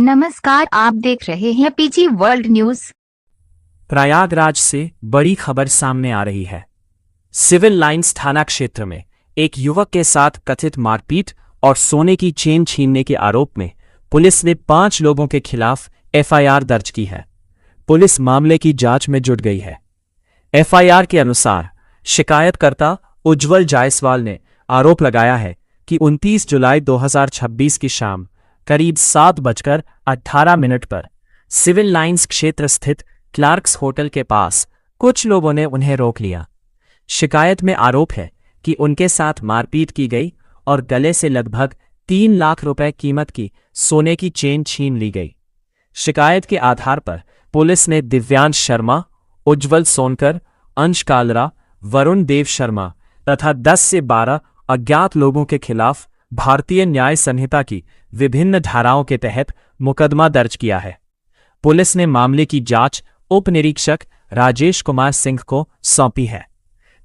नमस्कार, आप देख रहे हैं पीजी वर्ल्ड न्यूज। प्रयागराज से बड़ी खबर सामने आ रही है। सिविल लाइंस थाना क्षेत्र में एक युवक के साथ कथित मारपीट और सोने की चेन छीनने के आरोप में पुलिस ने 5 लोगों के खिलाफ एफआईआर दर्ज की है। पुलिस मामले की जांच में जुट गई है। एफआईआर के अनुसार शिकायतकर्ता उज्जवल जायसवाल ने आरोप लगाया है कि 29 जुलाई 2026 की शाम करीब 7:18 पर सिविल लाइंस क्षेत्र स्थित क्लार्क्स होटल के पास कुछ लोगों ने उन्हें रोक लिया। शिकायत में आरोप है कि उनके साथ मारपीट की गई और गले से लगभग 3 लाख रुपए कीमत की सोने की चेन छीन ली गई। शिकायत के आधार पर पुलिस ने दिव्यांश शर्मा, उज्जवल सोनकर, अंश कालरा, वरुण देव शर्मा तथा 10 से 12 अज्ञात लोगों के खिलाफ भारतीय न्याय संहिता की विभिन्न धाराओं के तहत मुकदमा दर्ज किया है। पुलिस ने मामले की जांच उप निरीक्षक राजेश कुमार सिंह को सौंपी है।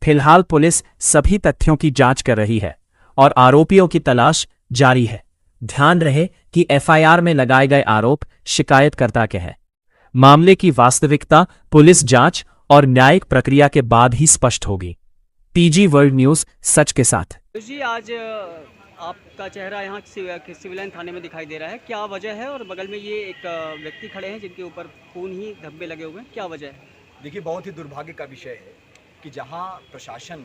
फिलहाल पुलिस सभी तथ्यों की जांच कर रही है और आरोपियों की तलाश जारी है। ध्यान रहे कि एफआईआर में लगाए गए आरोप शिकायतकर्ता के हैं। मामले की वास्तविकता पुलिस जांच और न्यायिक प्रक्रिया के बाद ही स्पष्ट होगी। पीजी वर्ल्ड न्यूज, सच के साथ। जी, आज आपका चेहरा यहाँ सिविल लाइन थाने में दिखाई दे रहा है, क्या वजह है? और बगल में ये एक व्यक्ति खड़े हैं जिनके ऊपर खून ही धब्बे लगे हुए हैं, क्या वजह है? देखिए, बहुत ही दुर्भाग्य का विषय है कि जहाँ प्रशासन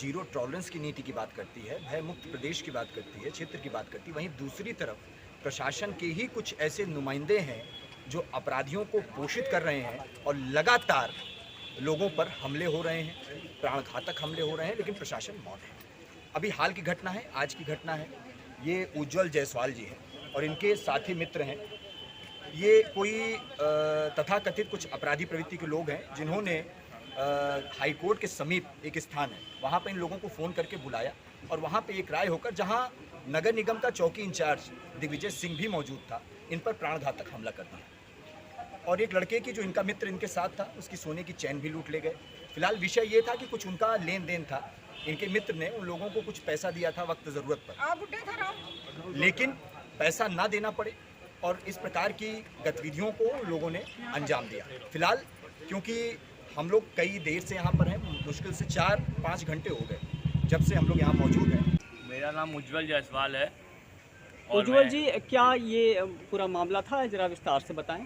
जीरो टॉलरेंस की नीति की बात करती है, भय मुक्त प्रदेश की बात करती है, क्षेत्र की बात करती है, वहीं दूसरी तरफ प्रशासन के ही कुछ ऐसे नुमाइंदे हैं जो अपराधियों को पोषित कर रहे हैं और लगातार लोगों पर हमले हो रहे हैं, प्राणघातक हमले हो रहे हैं, लेकिन प्रशासन मौन है। अभी हाल की घटना है, आज की घटना है, ये उज्जवल जायसवाल जी हैं और इनके साथी मित्र हैं। ये कोई तथाकथित कुछ अपराधी प्रवृत्ति के लोग हैं जिन्होंने हाई कोर्ट के समीप एक स्थान है, वहाँ पर इन लोगों को फ़ोन करके बुलाया और वहाँ पे एक राय होकर, जहाँ नगर निगम का चौकी इंचार्ज दिग्विजय सिंह भी मौजूद था, इन पर प्राणघातक हमला कर दिया। और एक लड़के की जो इनका मित्र इनके साथ था, उसकी सोने की चैन भी लूट ले गए। फिलहाल विषय ये था कि कुछ उनका लेन देन था, इनके मित्र ने उन लोगों को कुछ पैसा दिया था वक्त ज़रूरत पर, लेकिन पैसा ना देना पड़े और इस प्रकार की गतिविधियों को उन लोगों ने अंजाम दिया। फिलहाल क्योंकि हम लोग कई देर से यहाँ पर हैं, मुश्किल से 4-5 घंटे हो गए जब से हम लोग यहाँ मौजूद हैं। मेरा नाम उज्जवल जायसवाल है। उज्जवल जी, क्या ये पूरा मामला था, जरा विस्तार से बताएं।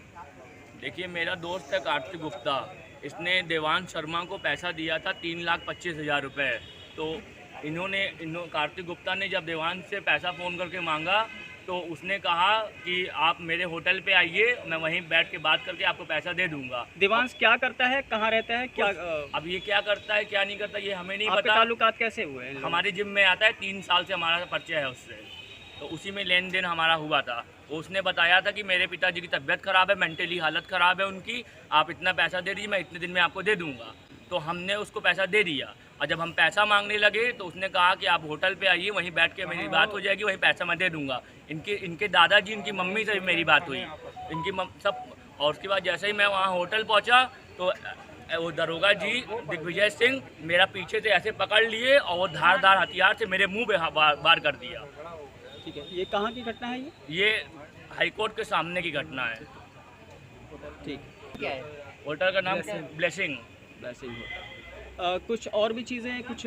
देखिए, मेरा दोस्त है कार्तिक गुप्ता, इसने देवांश शर्मा को पैसा दिया था 3,25,000 रुपये। तो कार्तिक गुप्ता ने जब देवांश से पैसा फ़ोन करके मांगा तो उसने कहा कि आप मेरे होटल पे आइए, मैं वहीं बैठ के बात करके आपको पैसा दे दूंगा। देवांश क्या करता है, कहाँ रहता है, क्या अब ये क्या करता है क्या नहीं करता ये हमें नहीं पता। ताल्लुकात कैसे हुए हैं? हमारे जिम में आता है, 3 साल से हमारा परिचय है उससे, तो उसी में लेन देन हमारा हुआ था। उसने बताया था कि मेरे पिताजी की तबीयत ख़राब है, मेंटली हालत ख़राब है उनकी, आप इतना पैसा दे दीजिए, मैं इतने दिन में आपको दे दूँगा। तो हमने उसको पैसा दे दिया और जब हम पैसा मांगने लगे तो उसने कहा कि आप होटल पे आइए, वहीं बैठ के मेरी बात हो जाएगी, वहीं पैसा मैं दे दूंगा। इनके दादाजी, इनकी मम्मी से मेरी बात हुई, सब। और उसके बाद जैसे ही मैं वहाँ होटल पहुँचा तो वो दरोगा जी दिग्विजय सिंह मेरा पीछे से ऐसे पकड़ लिए और वो धारदार हथियार से मेरे मुँह पे वार कर दिया। ठीक है, ये कहाँ की घटना है? ये हाईकोर्ट के सामने की घटना है। ठीक, क्या है होटल का नाम? ब्लेसिंग। कुछ और भी चीजें हैं, कुछ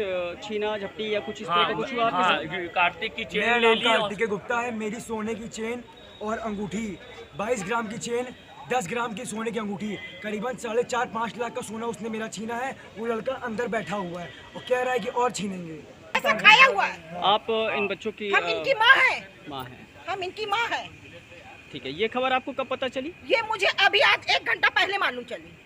छीना झपटी या कुछ इस तरह का कुछ हुआ आपके साथ? कार्तिक की चेन ले ली। कार्तिक गुप्ता है, मेरी सोने की चेन और अंगूठी, 22 ग्राम की चेन, 10 ग्राम की सोने की अंगूठी, करीबन 4.5-5 लाख का सोना उसने मेरा छीना है। वो लड़का अंदर बैठा हुआ है और कह रहा है कि और छीनेंगे। ऐसा खाया हुआ है। आप इन बच्चों की? हम इनकी माँ है। माँ है। हम इनकी माँ है। ठीक है, ये खबर आपको कब पता चली? ये मुझे अभी आज 1 घंटा पहले मालूम चली।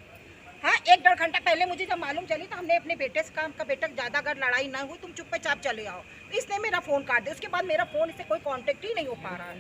हाँ, 1-1.5 घंटा पहले मुझे जब मालूम चली तो हमने अपने बेटे से कहा, बेटा ज़्यादा अगर लड़ाई ना हुई तुम चुपचाप चले आओ। इसने मेरा फ़ोन काट दिया। उसके बाद मेरा फ़ोन से कोई कांटेक्ट ही नहीं हो पा रहा है।